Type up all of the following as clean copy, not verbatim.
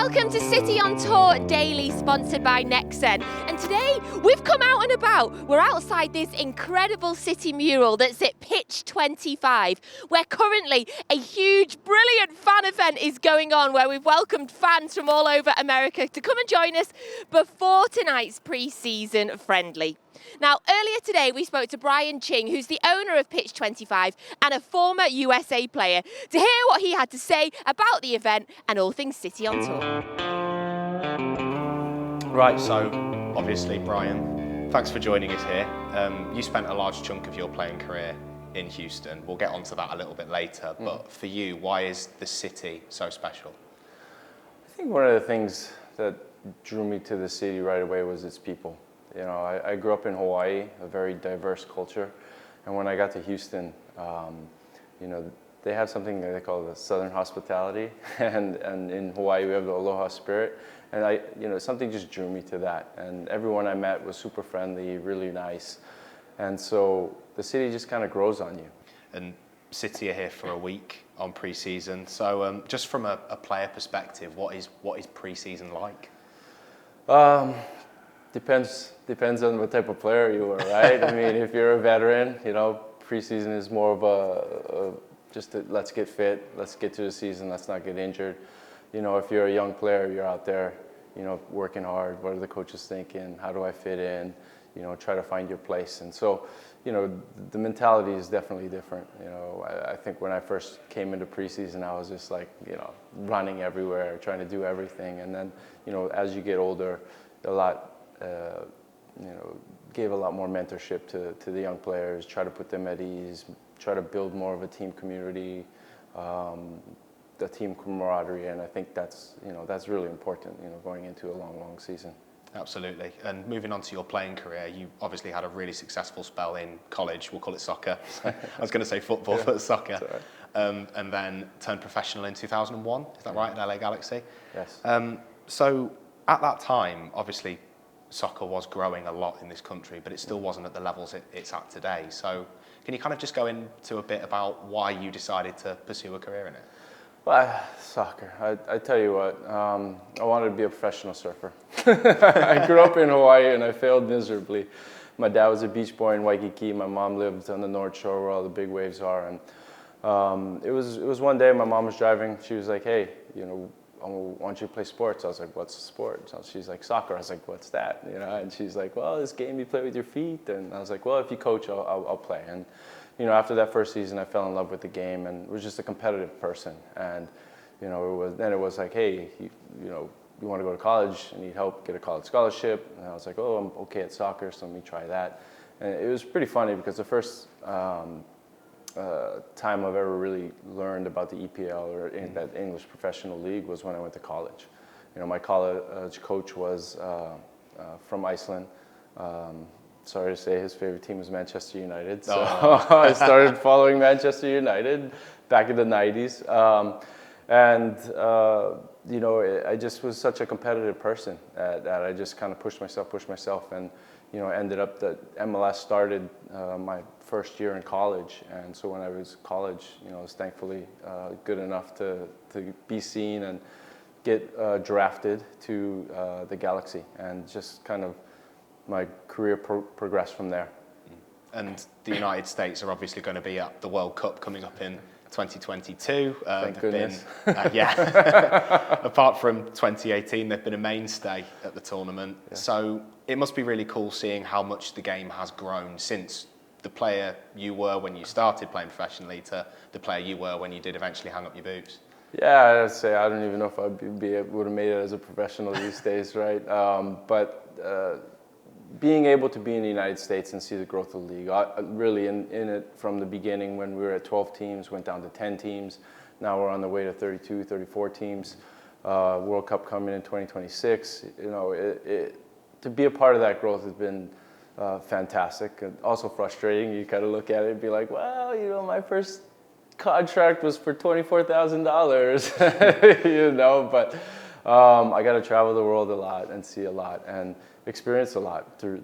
Welcome to City on Tour Daily, sponsored by Nexen. And today we've come out and about. We're outside this incredible city mural that's at pitch 25, where currently a huge, brilliant fan event is going on, where we've welcomed fans from all over America to come and join us before tonight's pre-season friendly. Now, earlier today, we spoke to Brian Ching, who's the owner of Pitch 25 and a former USA player, to hear what he had to say about the event and all things City on Tour. Right, so obviously, Brian, thanks for joining us here. You spent a large chunk of your playing career in Houston. We'll get onto that a little bit later, but for you, why is the city so special? I think one of the things that drew me to the city right away was its people. You know, I grew up in Hawaii, a very diverse culture, and when I got to Houston, you know, they have something they call the Southern hospitality, and in Hawaii we have the aloha spirit, and you know, something just drew me to that. And everyone I met was super friendly, really nice, and so the city just kind of grows on you. And City are here for a week on pre-season, so just from a player perspective, what is pre-season like? Depends on what type of player you are, right? I mean, if you're a veteran, you know, preseason is more of let's get fit, let's get to the season, let's not get injured. You know, if you're a young player, you're out there, you know, working hard. What are the coaches thinking? How do I fit in? You know, try to find your place. And so, you know, the mentality is definitely different. You know, I think when I first came into preseason, I was just like, you know, running everywhere, trying to do everything. And then, you know, as you get older, you know, gave a lot more mentorship to the young players, try to put them at ease, try to build more of a team community, the team camaraderie, and I think that's, you know, that's really important, you know, going into a long season. Absolutely. And moving on to your playing career, you obviously had a really successful spell in college. We'll call it soccer. I was going to say football, but soccer. Right. And then turned professional in 2001. Is that right, at LA Galaxy? Yes. So at that time, obviously, soccer was growing a lot in this country, but it still wasn't at the levels it's at today. So can you kind of just go into a bit about why you decided to pursue a career in it? Well, soccer. I tell you what, I wanted to be a professional surfer. I grew up in Hawaii and I failed miserably. My dad was a beach boy in Waikiki. My mom lived on the North Shore where all the big waves are. And it was one day my mom was driving. She was like, "Hey, you know, why don't you play sports?" I was like, "What's sport?" So she's like, "Soccer." I was like, "What's that?" You know, and she's like, "Well, this game you play with your feet." And I was like, "Well, if you coach, I'll play." And you know, after that first season, I fell in love with the game and was just a competitive person. And you know, it was like, "Hey, you know, you want to go to college? I need help, get a college scholarship." And I was like, "Oh, I'm okay at soccer, so let me try that." And it was pretty funny because the first time I've ever really learned about the EPL or that English Professional League was when I went to college. You know, my college coach was from Iceland. Sorry to say, his favorite team was Manchester United. So I started following Manchester United back in the 90s. You know, I just was such a competitive person that I just kind of pushed myself, and you know, ended up that MLS started my first year in college, and so when I was in college, you know, I was thankfully good enough to be seen and get drafted to the Galaxy, and just kind of my career progressed from there. And the United States are obviously going to be at the World Cup coming up in 2022. Thank goodness. Yeah. Apart from 2018, they've been a mainstay at the tournament. Yeah. So it must be really cool seeing how much the game has grown since the player you were when you started playing professionally to the player you were when you did eventually hang up your boots. Yeah, I'd say I don't even know if I would have made it as a professional these days, right? Being able to be in the United States and see the growth of the league, really in it from the beginning when we were at 12 teams, went down to 10 teams. Now we're on the way to 32, 34 teams. World Cup coming in 2026. You know, to be a part of that growth has been fantastic and also frustrating. You kind of look at it and be like, well, you know, my first contract was for $24,000, you know, but I got to travel the world a lot and see a lot and experience a lot through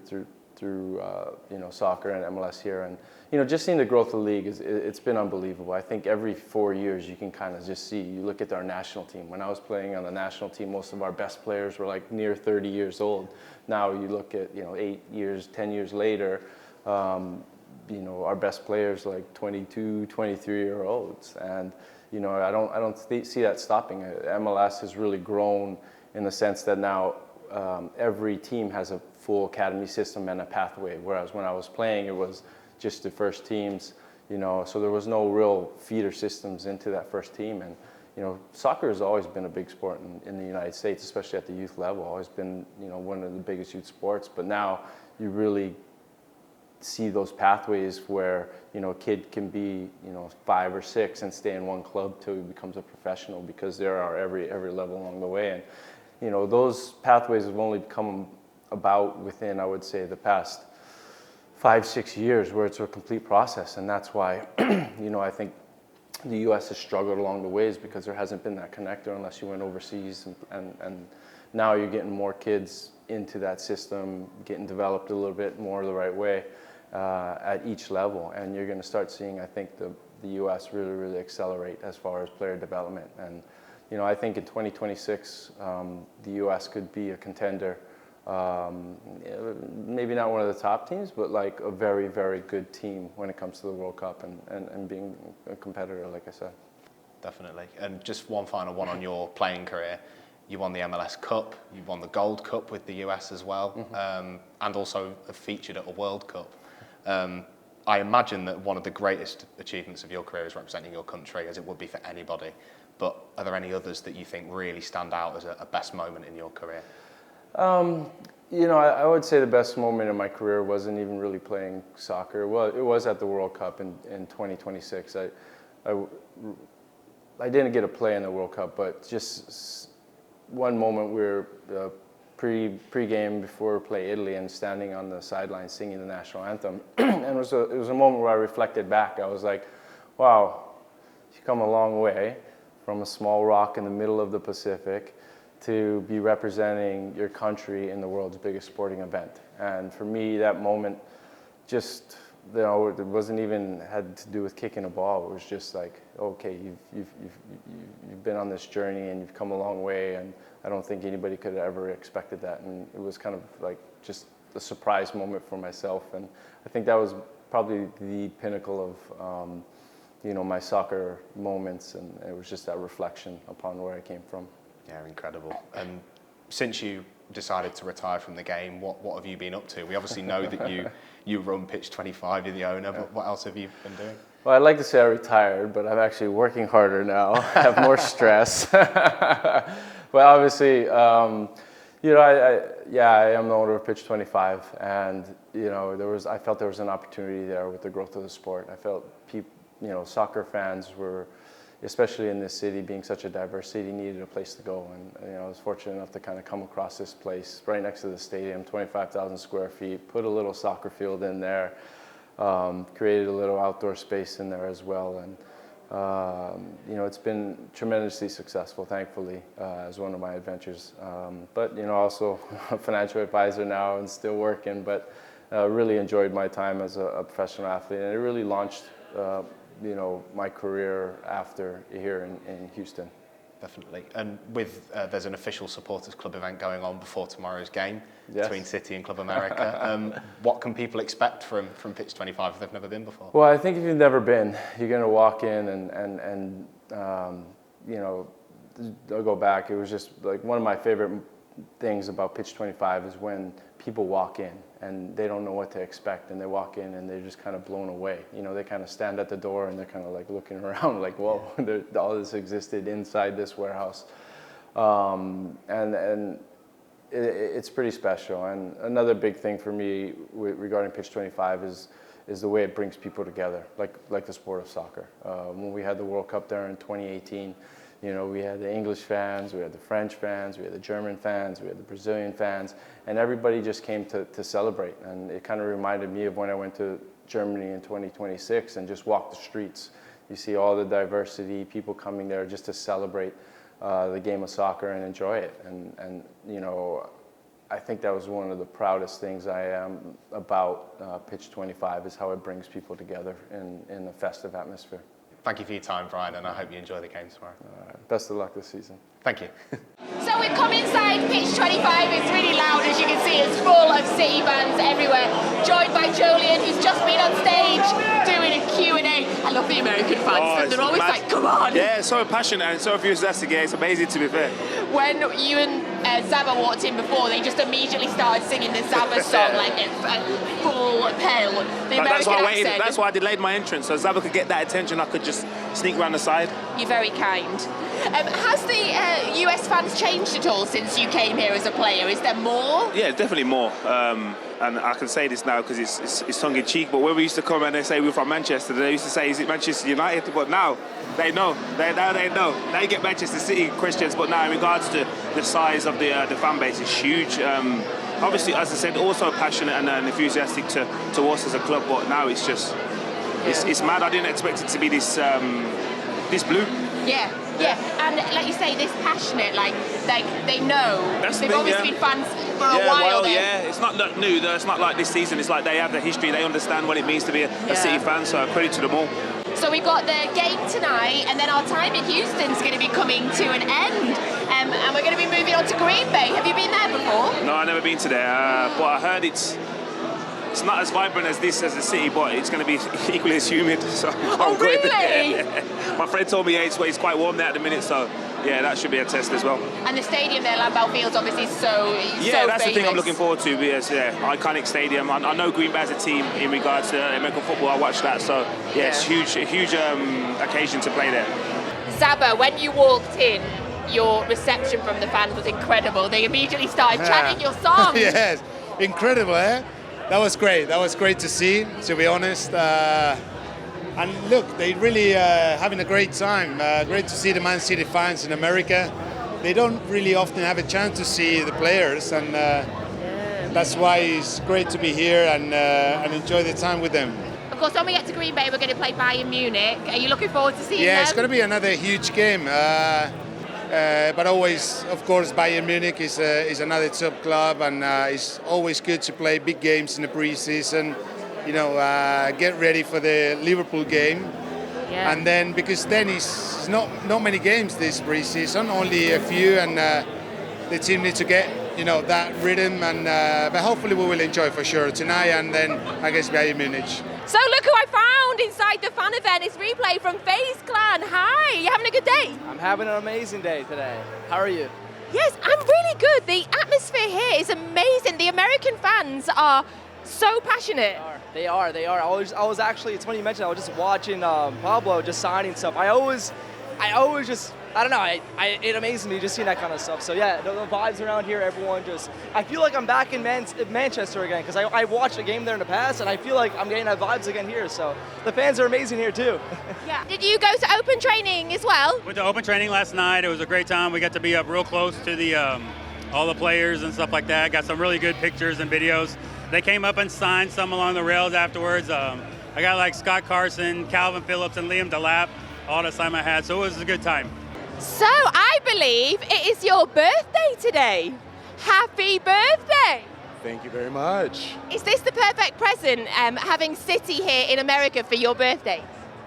you know, soccer and MLS here, and you know, just seeing the growth of the league it's been unbelievable. I think every 4 years you can kind of just see. You look at our national team. When I was playing on the national team, most of our best players were like near 30 years old. Now you look at, you know, 8 years, 10 years later, you know, our best players are like 22, 23-year-olds, and you know, I don't see that stopping. MLS has really grown in the sense that now every team has a full academy system and a pathway, whereas when I was playing, it was just the first teams, you know, so there was no real feeder systems into that first team. And you know, soccer has always been a big sport in the United States, especially at the youth level. Always been, you know, one of the biggest youth sports. But now you really see those pathways where, you know, a kid can be, you know, 5 or 6 and stay in one club till he becomes a professional, because there are every level along the way. And you know, those pathways have only come about within, I would say, the past 5-6 years, where it's a complete process. And that's why, you know, I think the U.S. has struggled along the ways, because there hasn't been that connector unless you went overseas. And now you're getting more kids into that system, getting developed a little bit more the right way at each level. And you're going to start seeing, I think, the U.S. really accelerate as far as player development. And you know, I think in 2026, the U.S. could be a contender. Maybe not one of the top teams, but like a very good team when it comes to the World Cup and being a competitor, like I said. Definitely. And just one final one on your playing career. You won the MLS Cup, you won the Gold Cup with the US as well, and also have featured at a World Cup. I imagine that one of the greatest achievements of your career is representing your country, as it would be for anybody. But are there any others that you think really stand out as a best moment in your career? You know, I would say the best moment in my career wasn't even really playing soccer. Well, it was at the World Cup in 2026. I didn't get to play in the World Cup, but just one moment we were pre-game before we play Italy and standing on the sideline singing the national anthem. And it was a moment where I reflected back. I was like, wow, you've come a long way from a small rock in the middle of the Pacific to be representing your country in the world's biggest sporting event. And for me, that moment just, you know, it wasn't even had to do with kicking a ball. It was just like, okay, you've been on this journey and you've come a long way, and I don't think anybody could have ever expected that. And it was kind of like just a surprise moment for myself. And I think that was probably the pinnacle of, you know, my soccer moments, and it was just that reflection upon where I came from. Yeah, incredible. And since you decided to retire from the game, what have you been up to? We obviously know that you run Pitch 25, you're the owner, but what else have you been doing? Well, I'd like to say I retired, but I'm actually working harder now. I have more stress. But obviously, you know, I am the owner of Pitch 25, and you know, I felt there was an opportunity there with the growth of the sport. I felt you know, soccer fans were, especially in this city, being such a diverse city, needed a place to go. And you know, I was fortunate enough to kind of come across this place right next to the stadium, 25,000 square feet, put a little soccer field in there, created a little outdoor space in there as well. And you know, it's been tremendously successful, thankfully, as one of my adventures. But you know, also a financial advisor now and still working, but really enjoyed my time as a professional athlete, and it really launched you know, my career after here in Houston. Definitely. And with there's an official supporters club event going on before tomorrow's game between City and Club America. What can people expect from Pitch 25 if they've never been before? Well, I think if you've never been, you're going to walk in and you know, I'll go back. It was just like one of my favorite things about Pitch 25 is when people walk in and they don't know what to expect, and they walk in and they're just kind of blown away. You know, they kind of stand at the door and they're kind of like looking around like, whoa, all this existed inside this warehouse. And it's pretty special. And another big thing for me regarding Pitch 25 is the way it brings people together, like the sport of soccer. When we had the World Cup there in 2018, you know, we had the English fans, we had the French fans, we had the German fans, we had the Brazilian fans, and everybody just came to celebrate. And it kind of reminded me of when I went to Germany in 2026 and just walked the streets. You see all the diversity, people coming there just to celebrate the game of soccer and enjoy it. And you know, I think that was one of the proudest things I am about Pitch 25 is how it brings people together in a festive atmosphere. Thank you for your time, Brian, and I hope you enjoy the games tomorrow. Best of luck this season. Thank you. So we've come inside Pitch 25. It's really loud, as you can see. It's full of City fans everywhere. Joined by Joleon, who's just been on stage doing a Q&A. I love the American fans. They're always like, come on. Yeah, it's so passionate and so enthusiastic. Yeah, it's amazing, to be fair. When you and Zaba walked in before, they just immediately started singing the Zaba song like at full pell. The American That's why I waited. accent. That's why I delayed my entrance, so Zaba could get that attention. I could just sneak around the side. You're very kind. Has the US fans changed at all since you came here as a player? Is there more? Yeah, definitely more. And I can say this now because it's tongue-in-cheek, but when we used to come and they say we're from Manchester, they used to say, is it Manchester United? But now they know. Now they know. Now you get Manchester City questions, but now in regards to the size of the fan base, it's huge. Obviously, as I said, also passionate and enthusiastic to us as a club, but now it's just, it's mad. I didn't expect it to be this blue. Yeah. And like you say, this passionate, like they know. They've obviously been fans for a while. It's not new though. It's not like this season. It's like they have the history. They understand what it means to be a City fan. So credit to them all. So we've got the game tonight, and then our time in Houston's going to be coming to an end, and we're going to be moving on to Green Bay. Have you been there before? No, I've never been to there, but I heard it's not as vibrant as the City, but it's going to be equally as humid. So oh, really? My friend told me it's quite warm there at the minute, so yeah, that should be a test as well. And the stadium there, Lambeau Field's obviously so that's famous. The thing I'm looking forward to. Because iconic stadium. I know Green Bay as a team in regards to American football. I watched that, so it's a huge occasion to play there. Zaba, when you walked in, your reception from the fans was incredible. They immediately started chanting your song. Yes, incredible, eh? That was great. That was great to see, to be honest. And look, they really having a great time. Great to see the Man City fans in America. They don't really often have a chance to see the players, and that's why it's great to be here and enjoy the time with them. Of course, when we get to Green Bay, we're going to play Bayern Munich. Are you looking forward to seeing them? Yeah, it's going to be another huge game. But always, of course, Bayern Munich is another top club, and it's always good to play big games in the pre-season. You know, get ready for the Liverpool game, and then because then it's not many games this pre-season, only a few, and the team needs to get that rhythm, and but hopefully we will enjoy for sure tonight, and then I guess Bayern Munich. So look who I found inside the fan event. It's Replay from FaZe Clan. Hi, you having a good day? I'm having an amazing day today. How are you? Yes, I'm really good. The atmosphere here is amazing. The American fans are so passionate. They are. I was actually, it's funny you mentioned, I was just watching Pablo just signing stuff. I always just, I don't know, it amazes me just seeing that kind of stuff. So yeah, the vibes around here, everyone just, I feel like I'm back in Manchester again, because I watched a game there in the past, and I feel like I'm getting that vibes again here. So the fans are amazing here too. Yeah. Did you go to open training as well? Went to open training last night. It was a great time. We got to be up real close to the all the players and stuff like that. Got some really good pictures and videos. They came up and signed some along the rails afterwards. I got like Scott Carson, Calvin Phillips, and Liam Delap all to sign my hat, so it was a good time. So I believe it is your birthday today. Happy birthday! Thank you very much. Is this the perfect present, having City here in America for your birthday?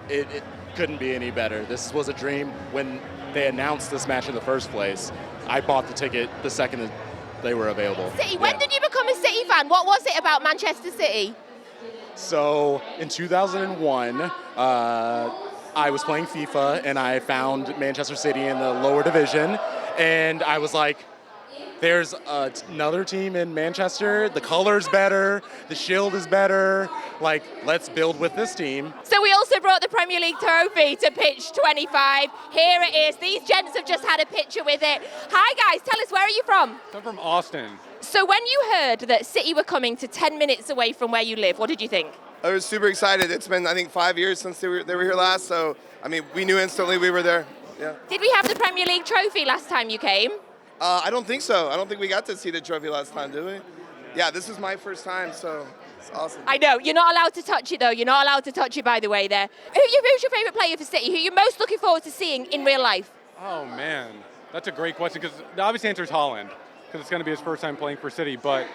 It couldn't be any better. This was a dream. When they announced this match in the first place, I bought the ticket the second that they were available. City, when did you become a City fan? What was it about Manchester City? So in 2001, I was playing FIFA and I found Manchester City in the lower division, and I was like, there's another team in Manchester, the color's better, the shield is better, like, let's build with this team. So we also brought the Premier League trophy to pitch 25. Here it is. These gents have just had a picture with it. Hi guys, tell us, where are you from? I'm from Austin. So when you heard that City were coming to 10 minutes away from where you live, what did you think? I was super excited. It's been, I think, 5 years since they were here last, so, I mean, we knew instantly we were there. Yeah. Did we have the Premier League trophy last time you came? I don't think so. I don't think we got to see the trophy last time, did we? Yeah, this is my first time, so it's awesome. I know. You're not allowed to touch it, though. You're not allowed to touch it, by the way, there. Who's your favourite player for City? Who are you most looking forward to seeing in real life? Oh, man. That's a great question, because the obvious answer is Holland. because it's going to be his first time playing for City. But,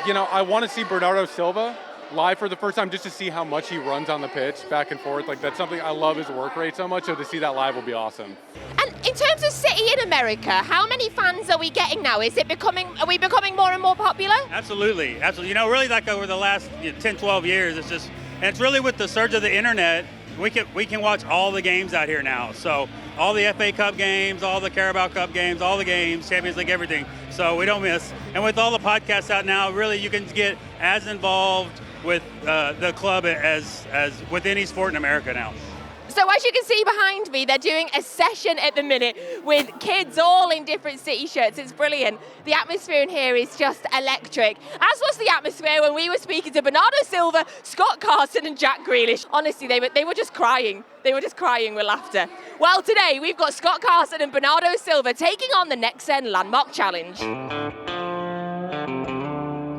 I want to see Bernardo Silva live for the first time just to see how much he runs on the pitch back and forth. Like, that's something I love his work rate so much, so to see that live will be awesome. And in terms of City in America, how many fans are we getting now? Are we becoming more and more popular? Absolutely. Really like over the last 10, 12 years, and it's really with the surge of the internet, we can watch all the games out here now. So all the FA Cup games, all the Carabao Cup games, all the games, Champions League, everything. So we don't miss. And with all the podcasts out now, really you can get as involved with the club as with any sport in America now. So as you can see behind me, they're doing a session at the minute with kids all in different City shirts. It's brilliant. The atmosphere in here is just electric, as was the atmosphere when we were speaking to Bernardo Silva, Scott Carson and Jack Grealish. Honestly, they were just crying. They were just crying with laughter. Well, today we've got Scott Carson and Bernardo Silva taking on the Nexen Landmark Challenge.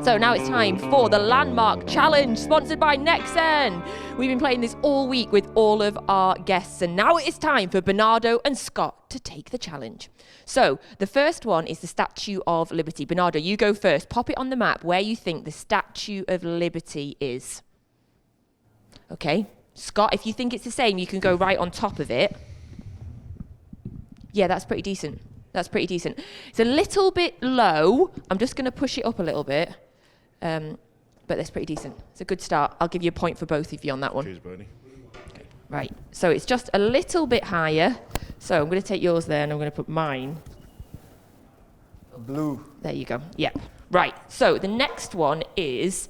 So now it's time for the Landmark Challenge, sponsored by Nexen. We've been playing this all week with all of our guests, and now it is time for Bernardo and Scott to take the challenge. So the first one is the Statue of Liberty. Bernardo, you go first. Pop it on the map where you think the Statue of Liberty is. Okay. Scott, if you think it's the same, you can go right on top of it. Yeah, that's pretty decent. That's pretty decent. It's a little bit low. I'm just going to push it up a little bit. But that's pretty decent. It's a good start. I'll give you a point for both of you on that one. Cheers, Bernie. Okay. Right, so it's just a little bit higher. So I'm going to take yours there and I'm going to put mine. Blue. There you go. Yep. Right, so the next one is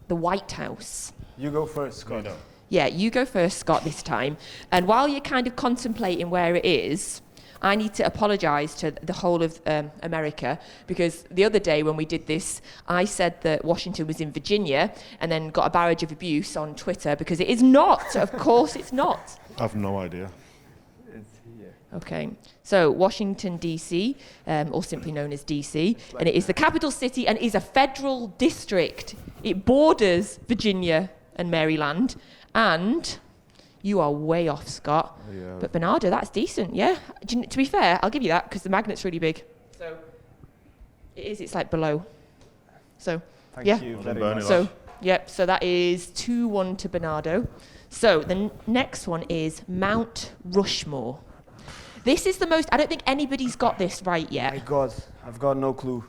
the White House. You go first, Scott. Yeah, you go first, Scott, this time. And while you're kind of contemplating where it is, I need to apologise to the whole of America, because the other day when we did this, I said that Washington was in Virginia and then got a barrage of abuse on Twitter because it is not. Of course it's not. I've no idea. It's here. Okay. So Washington, D.C., or simply known as D.C., and it is the capital city and is a federal district. It borders Virginia and Maryland, and... You are way off, Scott. Yeah. But Bernardo, that's decent, yeah? To be fair, I'll give you that because the magnet's really big. So it's like below. So, Thank yeah. you. So, yep, so that is 2-1 to Bernardo. So the next one is Mount Rushmore. This is the most, I don't think anybody's got this right yet. My God, I've got no clue.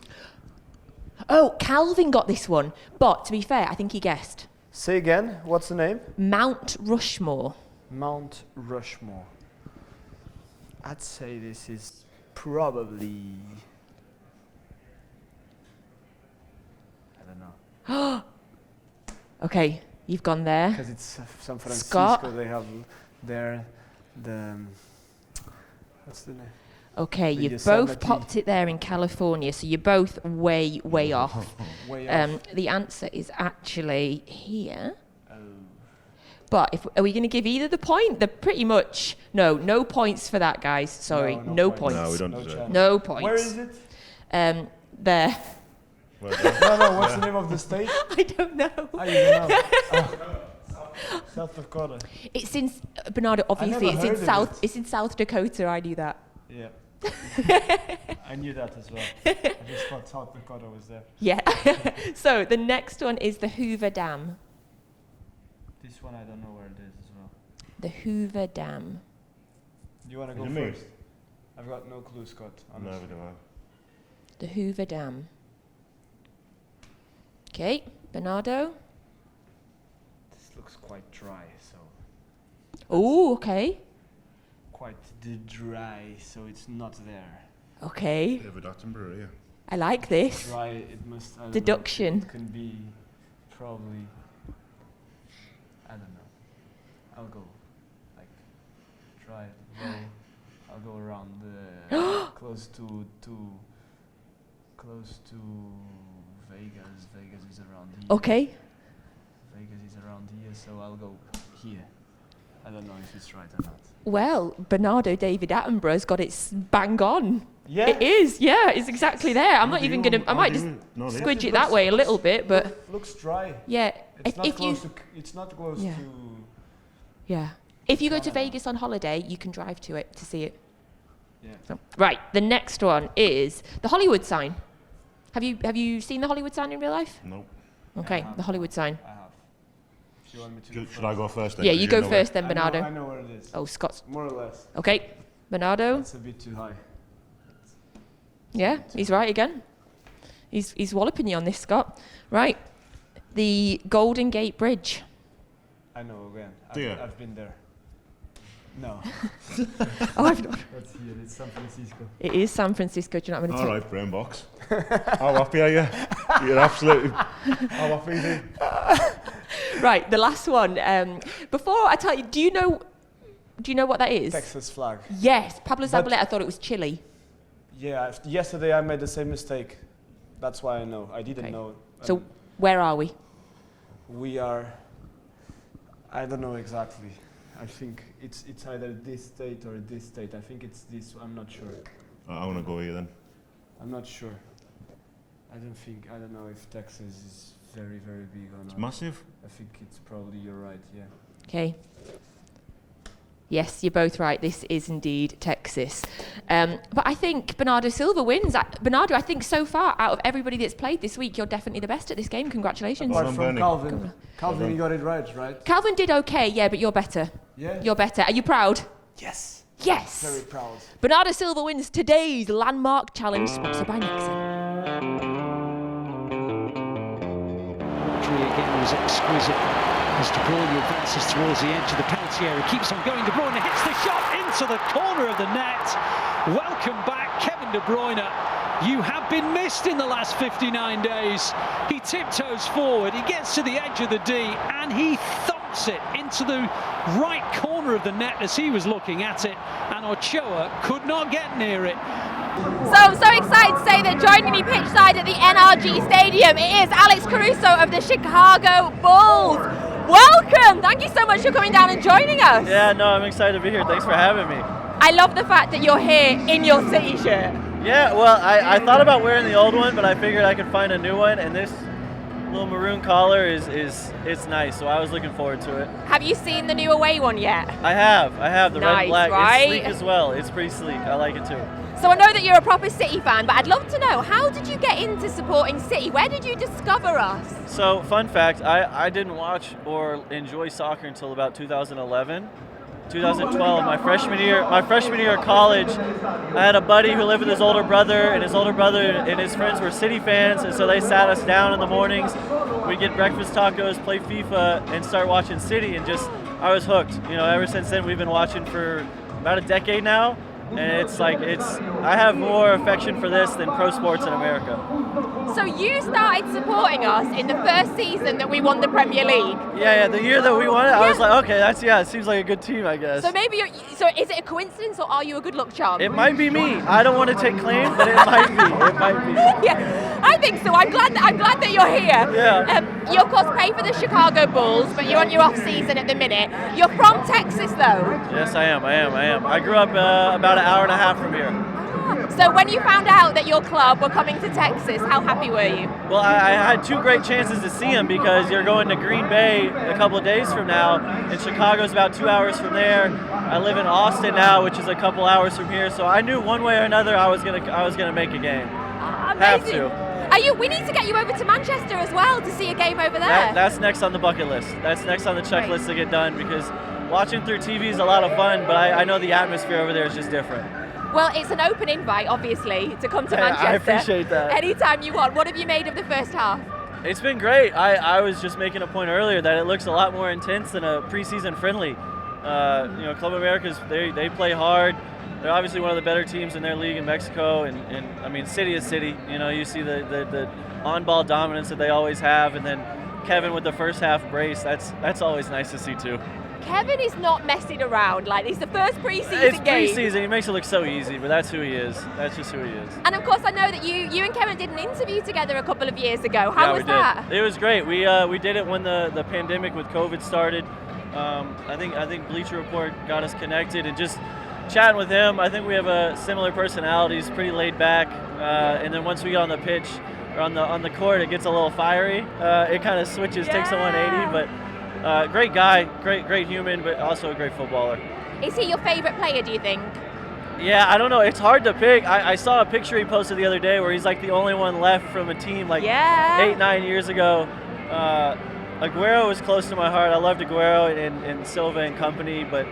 Oh, Calvin got this one. But to be fair, I think he guessed. Say again, what's the name? Mount Rushmore. Mount Rushmore. I'd say this is probably... I don't know. Okay, you've gone there. Because it's San Francisco, Scott. they have there the... What's the name? Okay, The you've Yosemite. both popped it there in California, so you're both way, way off. Way off. The answer is actually here. But are we going to give either the point? They're pretty much... No points for that, guys. Sorry, no points. No, we don't deserve it. No points. Where is it? There. No, what's the name of the state? I don't know. You don't know. South Dakota. It's in... Bernardo, obviously, never heard of it. it's in South Dakota. I knew that. Yeah. I knew that as well. I just thought South Dakota was there. Yeah. So the next one is the Hoover Dam. This one I don't know where it is as well. The Hoover Dam. Do you want to go first? I've got no clue, Scott. Honestly. No, we don't have. The Hoover Dam. Okay, Bernardo. This looks quite dry, so. Oh, okay. Quite dry, so it's not there. Okay. Yeah. I like this. Dry, it must. I don't Deduction. know, it can be probably. I don't know. I'll go like dry. I'll go around the close to Vegas. Vegas is around here. Okay. Vegas is around here, so I'll go here. I don't know if it's right or not. Well, Bernardo David Attenborough's got it bang on. Yeah. It is, yeah, it's exactly there. I'm not even going to, I might just squidge it that way a little bit, but... It looks dry. Yeah. It's not close to... It's not close to... Yeah. If you go to Vegas on holiday, you can drive to it to see it. So, right, the next one is the Hollywood sign. Have you seen the Hollywood sign in real life? No. Okay, the Hollywood sign. I have. Do you want me to Should I go first then? Yeah, 'Cause you go know first it. then, Bernardo. I know where it is. Oh, Scott's. More or less. Okay, Bernardo. It's a bit too high. Yeah, he's right again. He's walloping you on this, Scott. Right, the Golden Gate Bridge. I know again. Yeah. I've been there. No. Oh, I've not. That's here. It's San Francisco. It is San Francisco. Do you know what I'm going to All right, brain box. How happy are you? You're absolutely. How happy are you? Right, the last one. Before I tell you, do you know what that is? Texas flag. Yes, Pablo Zabaleta thought it was Chile. Yeah. Yesterday I made the same mistake. That's why I know. I didn't know. So where are we? We are. I don't know exactly. I think it's either this state or this state. I think it's this. I'm not sure. I want to go here then. I'm not sure. I don't know if Texas is very, very big or not. It's massive. I think it's probably, you're right, yeah. Okay. Yes, you're both right. This is indeed Texas. But I think Bernardo Silva wins. Bernardo, I think so far, out of everybody that's played this week, you're definitely the best at this game. Congratulations. Apart from Calvin. Calvin, you got it right? Calvin did okay, yeah, but you're better. Yeah? You're better. Are you proud? Yes. Yes. Very proud. Bernardo Silva wins today's Landmark Challenge, sponsored by Nexen. Again was exquisite as De Bruyne advances towards the edge of the penalty area, keeps on going. De Bruyne hits the shot into the corner of the net. Welcome back, Kevin De Bruyne. You have been missed in the last 59 days. He tiptoes forward, he gets to the edge of the D, and he thumps it into the right corner of the net as he was looking at it, and Ochoa could not get near it. So I'm so excited to say that joining me pitchside at the NRG Stadium, it is Alex Caruso of the Chicago Bulls. Welcome! Thank you so much for coming down and joining us. Yeah, no, I'm excited to be here. Thanks for having me. I love the fact that you're here in your city shirt. Yeah, well, I thought about wearing the old one, but I figured I could find a new one, and this little maroon collar it's nice, so I was looking forward to it. Have you seen the new away one yet? I have, the red Nice, and black. right? It's sleek as well. It's pretty sleek. I like it too. So I know that you're a proper City fan, but I'd love to know, how did you get into supporting City? Where did you discover us? So, fun fact, I didn't watch or enjoy soccer until about 2011. 2012, my freshman year of college, I had a buddy who lived with his older brother, and his older brother and his friends were City fans, and so they sat us down in the mornings. We'd get breakfast tacos, play FIFA, and start watching City, and I was hooked. You know, ever since then, we've been watching for about a decade now. And I have more affection for this than pro sports in America. So you started supporting us in the first season that we won the Premier League. Yeah, the year that we won it, I was like, okay, it seems like a good team, I guess. So maybe so is it a coincidence or are you a good luck charm? It might be me. I don't want to take claim, but it might be. Yeah, I think so. I'm glad that you're here. Yeah. You of course play for the Chicago Bulls, but you're on your off season at the minute. You're from Texas though. Yes, I am. I grew up about an hour and a half from here. So when you found out that your club were coming to Texas, how happy were you? Well, I had two great chances to see them because you're going to Green Bay a couple of days from now, and Chicago's about 2 hours from there. I live in Austin now, which is a couple hours from here, so I knew one way or another I was gonna make a game. Have to. We need to get you over to Manchester as well to see a game over there. That's next on the bucket list. That's next on the checklist to get done because watching through TV is a lot of fun, but I know the atmosphere over there is just different. Well, it's an open invite, obviously, to come to Manchester. I appreciate that. Anytime you want. What have you made of the first half? It's been great. I was just making a point earlier that it looks a lot more intense than a preseason friendly. Club Americas, they play hard. They're obviously one of the better teams in their league in Mexico, and I mean, City is City. You know, you see the on-ball dominance that they always have, and then Kevin with the first half brace. That's always nice to see too. Kevin is not messing around. Like, it's the first preseason It's game. preseason. He makes it look so easy, but that's who he is. That's just who he is. And of course, I know that you and Kevin did an interview together a couple of years ago. How was that? It was great. We did it when the pandemic with COVID started. I think Bleacher Report got us connected, and just chatting with him, I think we have a similar personalities, pretty laid back. And then once we get on the pitch or on the court, it gets a little fiery. It kind of switches, takes a 180, but. Great guy, great human, but also a great footballer. Is he your favourite player, do you think? Yeah, I don't know. It's hard to pick. I saw a picture he posted the other day where he's like the only one left from a team like 8-9 years ago. Aguero was close to my heart. I loved Aguero and Silva and company, but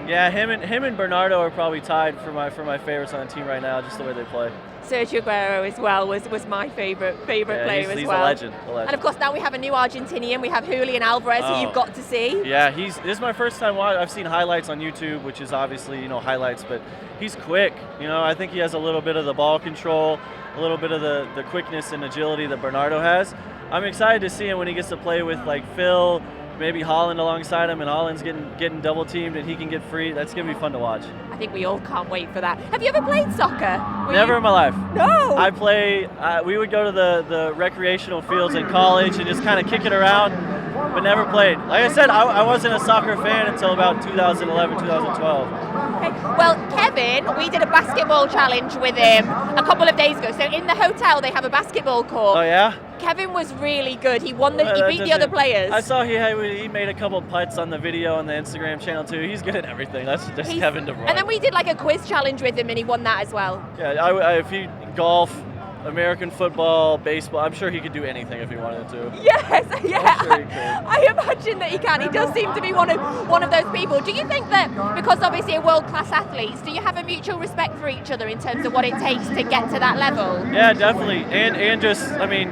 yeah, him and Bernardo are probably tied for my favorites on the team right now, just the way they play. Sergio Aguero as well was my favourite player as he's well. a legend. And of course now we have a new Argentinian. We have Juleon Alvarez, who you've got to see. Yeah, this is my first time watching. I've seen highlights on YouTube, which is obviously highlights, but he's quick. I think he has a little bit of the ball control, a little bit of the quickness and agility that Bernardo has. I'm excited to see him when he gets to play with like Phil, maybe Holland alongside him, and Holland's getting double teamed and he can get free. That's gonna be fun to watch. I think we all can't wait for that. Have you ever played soccer? Never in my life. No. I play. We would go to the recreational fields in college and just kind of kick it around, but never played. Like I said, I wasn't a soccer fan until about 2011, 2012. Okay. Well, Kevin, we did a basketball challenge with him a couple of days ago. So in the hotel they have a basketball court. Oh yeah. Kevin was really good. He won. He beat the other players. I saw he made a couple putts on the video on the Instagram channel too. He's good at everything. That's just Kevin De Bruyne. And then we did like a quiz challenge with him, and he won that as well. Yeah, if he golf, American football, baseball, I'm sure he could do anything if he wanted to. Yes, yeah. I'm sure he could. I imagine that he can. He does seem to be one of those people. Do you think that because obviously you're world-class athletes, do you have a mutual respect for each other in terms of what it takes to get to that level? Yeah, definitely. And just, I mean,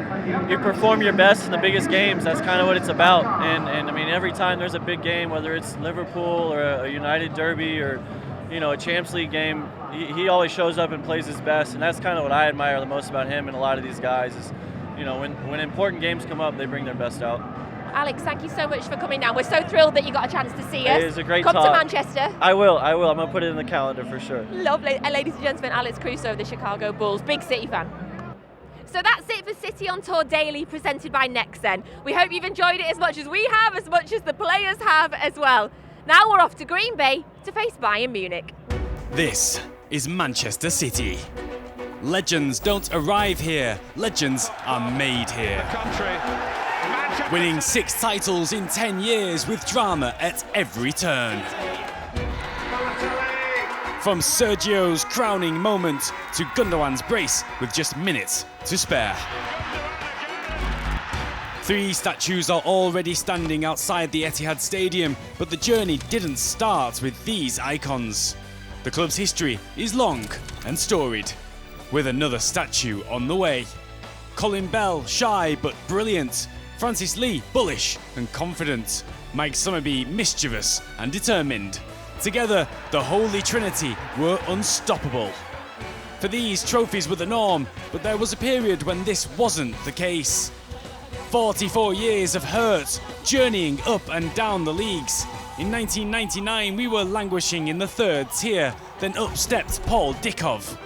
you perform your best in the biggest games. That's kind of what it's about. And I mean, every time there's a big game, whether it's Liverpool or a United Derby or a Champions League game, he always shows up and plays his best, and that's kind of what I admire the most about him and a lot of these guys is, when important games come up, they bring their best out. Alex, thank you so much for coming down. We're so thrilled that you got a chance to see us. It was a great Come talk. to Manchester. I will. I'm going to put it in the calendar for sure. Lovely. And ladies and gentlemen, Alex Caruso of the Chicago Bulls, big City fan. So that's it for City on Tour Daily, presented by Nexen. We hope you've enjoyed it as much as we have, as much as the players have as well. Now we're off to Green Bay to face Bayern Munich. This is Manchester City. Legends don't arrive here, legends are made here. Winning 6 titles in 10 years with drama at every turn. From Sergio's crowning moment to Gundogan's brace with just minutes to spare. 3 statues are already standing outside the Etihad Stadium, but the journey didn't start with these icons. The club's history is long and storied, with another statue on the way. Colin Bell, shy but brilliant. Francis Lee, bullish and confident. Mike Summerby, mischievous and determined. Together, the Holy Trinity were unstoppable. For these, trophies were the norm, but there was a period when this wasn't the case. 44 years of hurt, journeying up and down the leagues. In 1999, we were languishing in the 3rd tier, then up stepped Paul Dickov.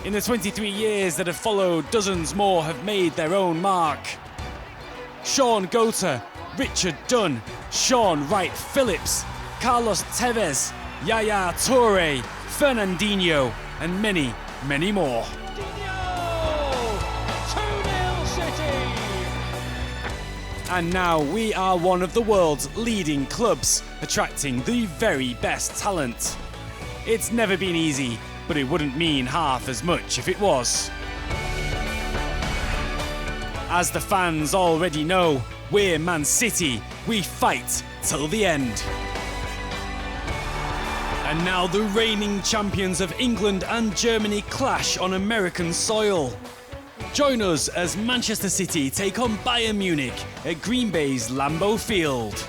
In the 23 years that have followed, dozens more have made their own mark. Sean Gota, Richard Dunn, Sean Wright Phillips, Carlos Tevez, Yaya Toure, Fernandinho, and many, many more. 2-0 City! And now we are one of the world's leading clubs, attracting the very best talent. It's never been easy, but it wouldn't mean half as much if it was. As the fans already know, we're Man City. We fight till the end. And now the reigning champions of England and Germany clash on American soil. Join us as Manchester City take on Bayern Munich at Green Bay's Lambeau Field.